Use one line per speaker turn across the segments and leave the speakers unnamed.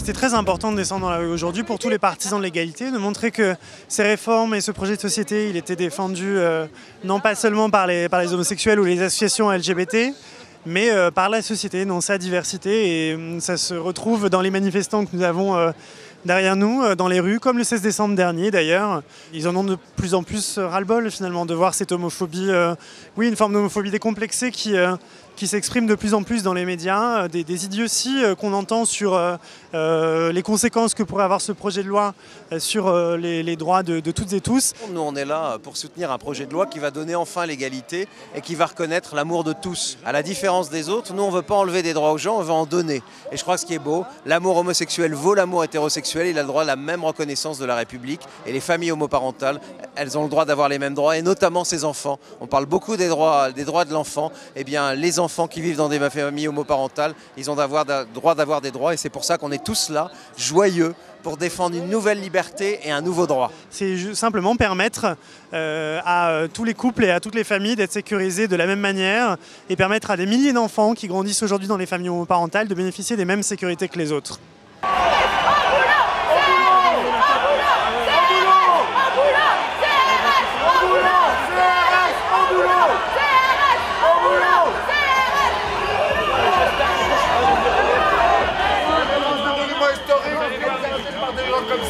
C'était très important de descendre dans la rue aujourd'hui pour tous les partisans de l'égalité, de montrer que ces réformes et ce projet de société, il était défendu non pas seulement par les homosexuels ou les associations LGBT, mais par la société dans sa diversité. Et ça se retrouve dans les manifestants que nous avons derrière nous, dans les rues, comme le 16 décembre dernier d'ailleurs. Ils en ont de plus en plus ras-le-bol finalement de voir cette homophobie, oui, une forme d'homophobie décomplexée qui s'exprime de plus en plus dans les médias, des idioties qu'on entend sur les conséquences que pourrait avoir ce projet de loi sur les droits de toutes et tous.
Nous, on est là pour soutenir un projet de loi qui va donner enfin l'égalité et qui va reconnaître l'amour de tous. À la différence des autres, nous, on ne veut pas enlever des droits aux gens, on veut en donner. Et je crois que ce qui est beau, l'amour homosexuel vaut l'amour hétérosexuel, il a le droit à la même reconnaissance de la République. Et les familles homoparentales, elles ont le droit d'avoir les mêmes droits, et notamment ces enfants. On parle beaucoup des droits de l'enfant. Eh bien, les enfants qui vivent dans des familles homoparentales, ils ont le droit d'avoir des droits, et c'est pour ça qu'on est tous là, joyeux, pour défendre une nouvelle liberté et un nouveau droit.
C'est simplement permettre à tous les couples et à toutes les familles d'être sécurisés de la même manière et permettre à des milliers d'enfants qui grandissent aujourd'hui dans les familles homoparentales de bénéficier des mêmes sécurités que les autres.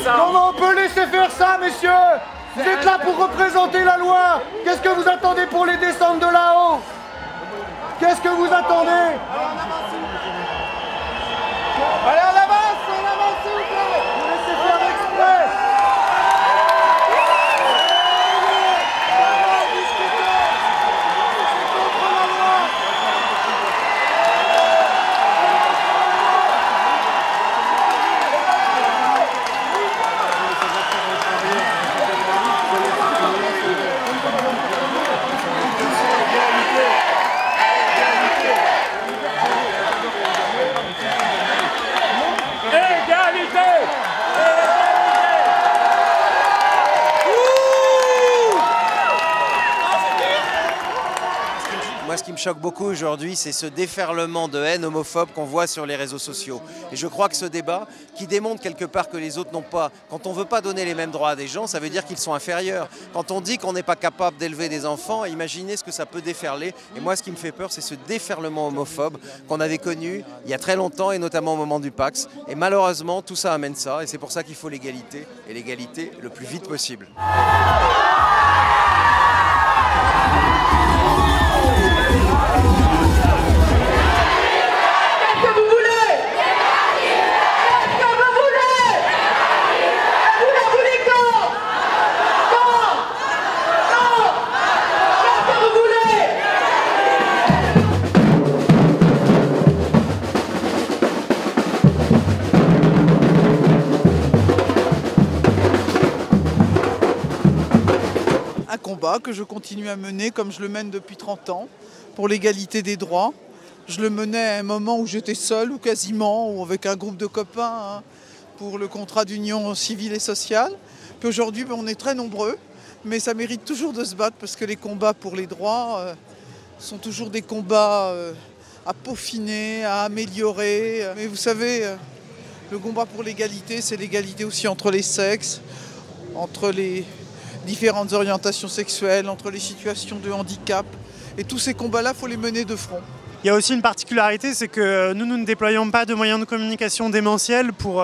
Comment on peut laisser faire ça, messieurs? Vous êtes là pour représenter la loi. Qu'est-ce que vous attendez pour les descendre de là-haut? Qu'est-ce que vous attendez? Allez, en avance, s'il vous plaît. Vous laissez faire exprès.
Moi, ce qui me choque beaucoup aujourd'hui, c'est ce déferlement de haine homophobe qu'on voit sur les réseaux sociaux. Et je crois que ce débat, qui démontre quelque part que les autres n'ont pas, quand on ne veut pas donner les mêmes droits à des gens, ça veut dire qu'ils sont inférieurs. Quand on dit qu'on n'est pas capable d'élever des enfants, imaginez ce que ça peut déferler. Et moi, ce qui me fait peur, c'est ce déferlement homophobe qu'on avait connu il y a très longtemps, et notamment au moment du Pacs. Et malheureusement, tout ça amène ça. Et c'est pour ça qu'il faut l'égalité, et l'égalité le plus vite possible.
Un combat que je continue à mener comme je le mène depuis 30 ans pour l'égalité des droits. Je le menais à un moment où j'étais seul ou quasiment, ou avec un groupe de copains pour le contrat d'union civile et sociale. Puis aujourd'hui, on est très nombreux, mais ça mérite toujours de se battre parce que les combats pour les droits sont toujours des combats à peaufiner, à améliorer. Mais vous savez, le combat pour l'égalité, c'est l'égalité aussi entre les sexes, entre les différentes orientations sexuelles, entre les situations de handicap. Et tous ces combats-là, il faut les mener de front.
Il y a aussi une particularité, c'est que nous ne déployons pas de moyens de communication démentiels pour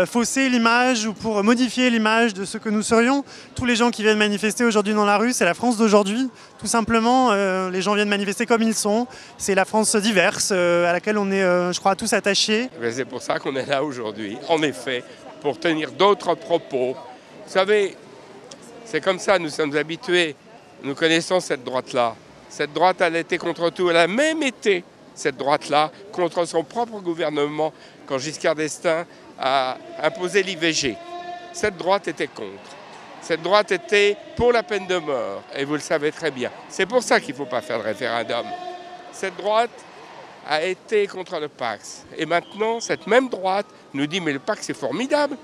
fausser l'image ou pour modifier l'image de ce que nous serions. Tous les gens qui viennent manifester aujourd'hui dans la rue, c'est la France d'aujourd'hui. Tout simplement, les gens viennent manifester comme ils sont. C'est la France diverse à laquelle on est, je crois, tous attachés.
C'est pour ça qu'on est là aujourd'hui, en effet, pour tenir d'autres propos. Vous savez, c'est comme ça, nous sommes habitués, nous connaissons cette droite-là. Cette droite, elle a été contre tout, elle a même été, cette droite-là, contre son propre gouvernement, quand Giscard d'Estaing a imposé l'IVG. Cette droite était contre. Cette droite était pour la peine de mort, et vous le savez très bien. C'est pour ça qu'il ne faut pas faire de référendum. Cette droite a été contre le Pacs. Et maintenant, cette même droite nous dit « mais le Pacs, c'est formidable.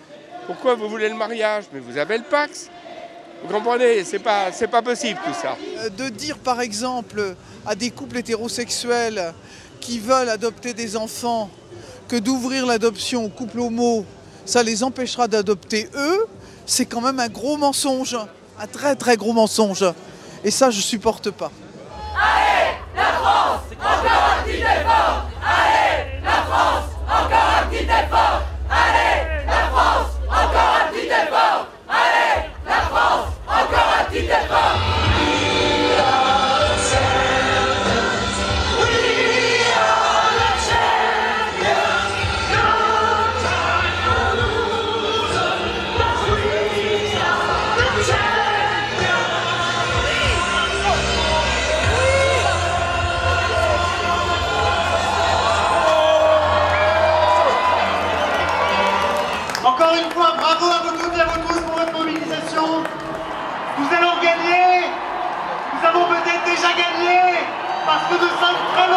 Pourquoi vous voulez le mariage? Mais vous avez le Pacs. » Vous comprenez, c'est pas possible tout ça.
De dire par exemple à des couples hétérosexuels qui veulent adopter des enfants que d'ouvrir l'adoption aux couples homo, ça les empêchera d'adopter eux, c'est quand même un gros mensonge, un très très gros mensonge. Et ça, je supporte pas.
Allez, la France, encore un petit effort. Allez, la France, encore un petit effort. Allez, la France, encore un petit effort. Allez, la France, encore un petit effort.
Encore une fois, bravo à vous toutes et à vous tous pour votre mobilisation. Nous allons gagner. Nous avons peut-être déjà gagné parce que nous sommes très